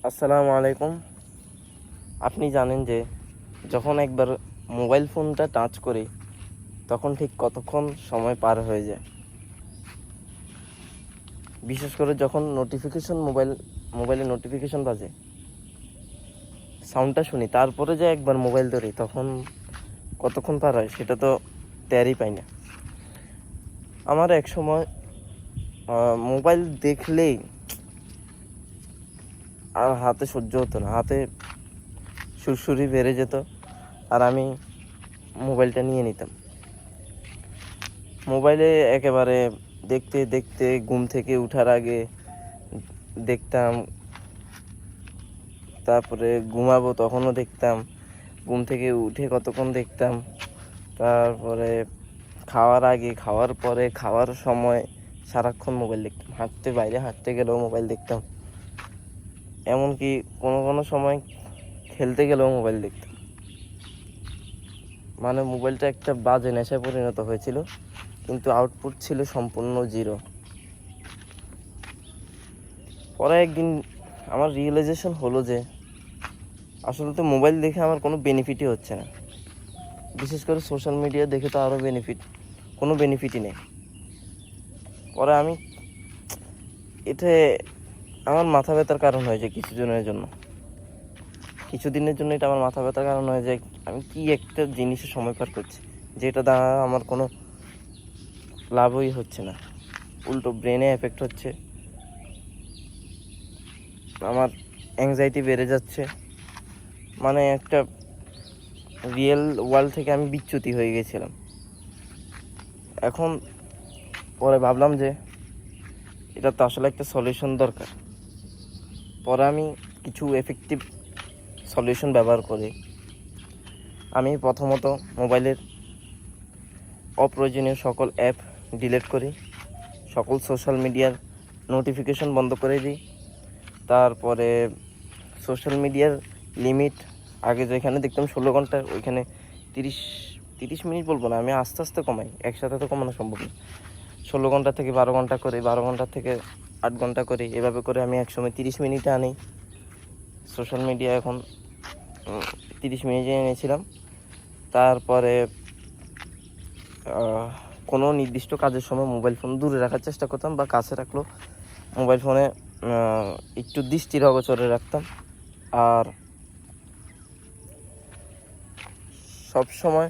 আসসালামু আলাইকুম। আপনি জানেন যে যখন একবার মোবাইল ফোনটা টাচ করি তখন ঠিক কতক্ষণ সময় পার হয়ে যায়। বিশেষ করে যখন মোবাইলে নোটিফিকেশন বাজে, সাউন্ডটা শুনি, তারপরে যে একবার মোবাইল ধরি তখন কতক্ষণ পার হয় সেটা তো টেরই পাই না। আমার এক সময় মোবাইল দেখলেই আর হাতে সহ্য হতো না, হাতে সুরসুরি বেড়ে যেত আর আমি মোবাইলটা নিয়ে নিতাম। মোবাইলে একেবারে দেখতে দেখতে ঘুম থেকে ওঠার আগে দেখতাম, তারপরে ঘুমাবো তখনও দেখতাম, ঘুম থেকে উঠে কতক্ষণ দেখতাম, তারপরে খাওয়ার আগে, খাওয়ার পরে, খাওয়ার সময় সারাক্ষণ মোবাইল দেখতাম, বাইরে হাঁটতে গেলেও মোবাইল দেখতাম, এমনকি কোনো কোনো সময় খেলতে গেলেও মোবাইল দেখতাম। মানে মোবাইলটা একটা বাজে নেশায় পরিণত হয়েছিল, কিন্তু আউটপুট ছিল সম্পূর্ণ জিরো। পরে একদিন আমার রিয়েলাইজেশন হলো যে আসলে তো মোবাইল দেখে আমার কোনো বেনিফিটই হচ্ছে না। বিশেষ করে সোশ্যাল মিডিয়া দেখে তো আরও কোনো বেনিফিটই নেই। পরে এটা আমার মাথা ব্যথার কারণ হয়েছে কিছুদিনের জন্য এটা আমার মাথা ব্যথার কারণ হয়ে যায়। আমি কি একটা জিনিসে সময় পার করছি যেটা দ্বারা আমার কোনো লাভই হচ্ছে না, উল্টো ব্রেনে এফেক্ট হচ্ছে, আমার অ্যাংজাইটি বেড়ে যাচ্ছে। মানে একটা রিয়েল ওয়ার্ল্ড থেকে আমি বিচ্যুতি হয়ে গেছিলাম। এখন পরে ভাবলাম যে এটা তো আসলে একটা সলিউশন দরকার। পরে আমি কিছু এফেক্টিভ সলিউশন ব্যবহার করি। আমি প্রথমত মোবাইলের অপ্রয়োজনীয় সকল অ্যাপ ডিলিট করি, সকল সোশ্যাল মিডিয়ার নোটিফিকেশন বন্ধ করে দিই। তারপরে সোশ্যাল মিডিয়ার লিমিট, আগে যেখানে দেখতাম 16 ঘন্টা, ওইখানে 30 মিনিট বলবো না, আমি আস্তে আস্তে কমাই, একসাথে তো কমানো সম্ভব না। 16 ঘন্টা থেকে 12 ঘন্টা করে, 12 ঘন্টা থেকে 8 ঘন্টা করে, এভাবে করে আমি একসময় 30 মিনিটে আনি সোশ্যাল মিডিয়া। এখন 30 মিনিটে এনেছিলাম। তারপরে কোনো নির্দিষ্ট কাজের সময় মোবাইল ফোন দূরে রাখার চেষ্টা করতাম, বা কাছে রাখলেও মোবাইল ফোনে একটু দৃষ্টির অগোচরে রাখতাম। আর সব সময়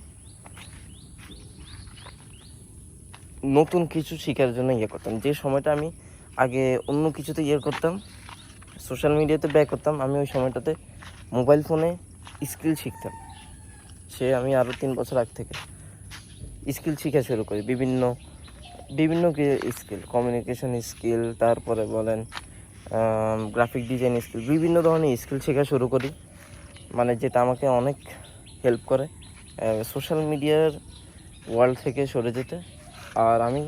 নতুন কিছু শেখার জন্য করতাম। যে সময়টা আমি আগে অন্য কিছুতে করতাম, সোশ্যাল মিডিয়াতে ব্যয় করতাম, আমি ওই সময়টাতে মোবাইল ফোনে স্কিল শিখতাম। আমি আরও 3 বছর আগ থেকে স্কিল শেখা শুরু করি, বিভিন্ন স্কিল, কমিউনিকেশন স্কিল, তারপরে বলেন গ্রাফিক ডিজাইন স্কিল, বিভিন্ন ধরনের স্কিল শেখা শুরু করি। মানে যেটা আমাকে অনেক হেল্প করে সোশ্যাল মিডিয়ার ওয়ার্ল্ড থেকে সরে যেতে। আর আমি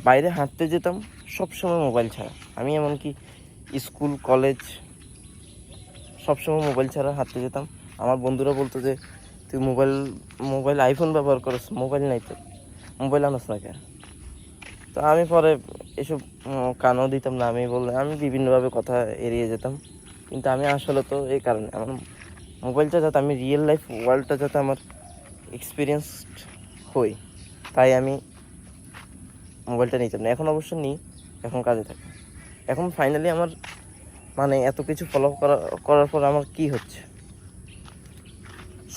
বাইরে হাঁটতে যেতাম সবসময় মোবাইল ছাড়া। আমি এমনকি স্কুল, কলেজ সবসময় মোবাইল ছাড়া হাঁটতে যেতাম। আমার বন্ধুরা বলতো যে তুই মোবাইল আইফোন ব্যবহার করস, মোবাইল নাই তো, মোবাইল আনস না কেন? তো আমি পরে এসব কানও দিতাম না। আমি বিভিন্নভাবে কথা এড়িয়ে যেতাম। কিন্তু আমি আসলে তো এই কারণে আমার মোবাইলটা, যাতে আমি রিয়েল লাইফ ওয়ার্ল্ডটা যাতে আমার এক্সপিরিয়েন্সড হই, তাই আমি মোবাইলটা নিতাম না। এখন অবশ্য নিই, এখন কাজে থাকে। এখন ফাইনালি আমার মানে এত কিছু ফলো করার পর আমার কি হচ্ছে,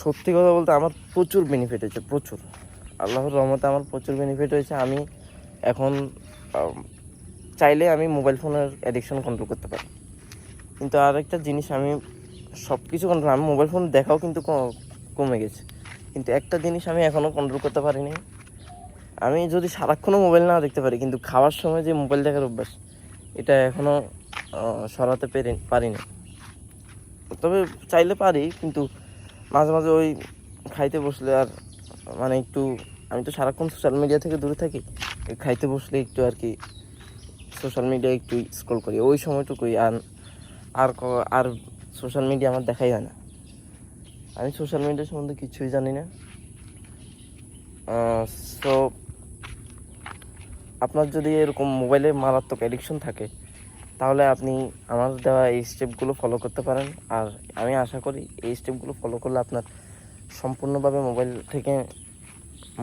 সত্যি কথা বলতে আমার প্রচুর বেনিফিট হয়েছে, প্রচুর। আল্লাহর রহমতে আমার প্রচুর বেনিফিট হয়েছে। আমি এখন চাইলে আমি মোবাইল ফোনের অ্যাডিকশন কন্ট্রোল করতে পারি। কিন্তু আরেকটা জিনিস, আমি সব কিছু কন্ট্রোল, আমি মোবাইল ফোন দেখাও কিন্তু কমে গেছে। কিন্তু একটা জিনিস আমি এখনও কন্ট্রোল করতে পারিনি। আমি যদি সারাক্ষণও মোবাইল না দেখতে পারি, কিন্তু খাওয়ার সময় যে মোবাইল দেখার অভ্যাস, এটা এখনও সরাতে পারিনি। তবে চাইলে পারি, কিন্তু মাঝে মাঝে ওই খাইতে বসলে আর মানে একটু, আমি তো সারাক্ষণ সোশ্যাল মিডিয়া থেকে দূরে থাকি, খাইতে বসলে একটু আর কি সোশ্যাল মিডিয়া একটু স্ক্রল করি, ওই সময়টুকুই। আর আর সোশ্যাল মিডিয়া আমার দেখাই হয় না। আমি সোশ্যাল মিডিয়া সম্বন্ধে কিছুই জানি না। সো আপনার যদি এরকম মোবাইলে মারাত্মক অ্যাডিকশন থাকে, তাহলে আপনি আমার দেওয়া এই স্টেপগুলো ফলো করতে পারেন। আর আমি আশা করি এই স্টেপগুলো ফলো করলে আপনার সম্পূর্ণভাবে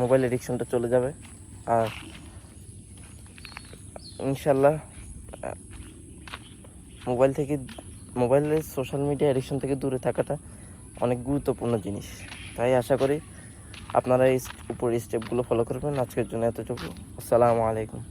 মোবাইল এডিকশনটা চলে যাবে। আর ইনশাল্লাহ মোবাইলের সোশ্যাল মিডিয়া এডিকশন থেকে দূরে থাকাটা অনেক গুরুত্বপূর্ণ জিনিস। তাই আশা করি আপনারা এই উপরের স্টেপগুলো ফলো করবেন। আজকের জন্য এতটুকু। আসসালামু আলাইকুম।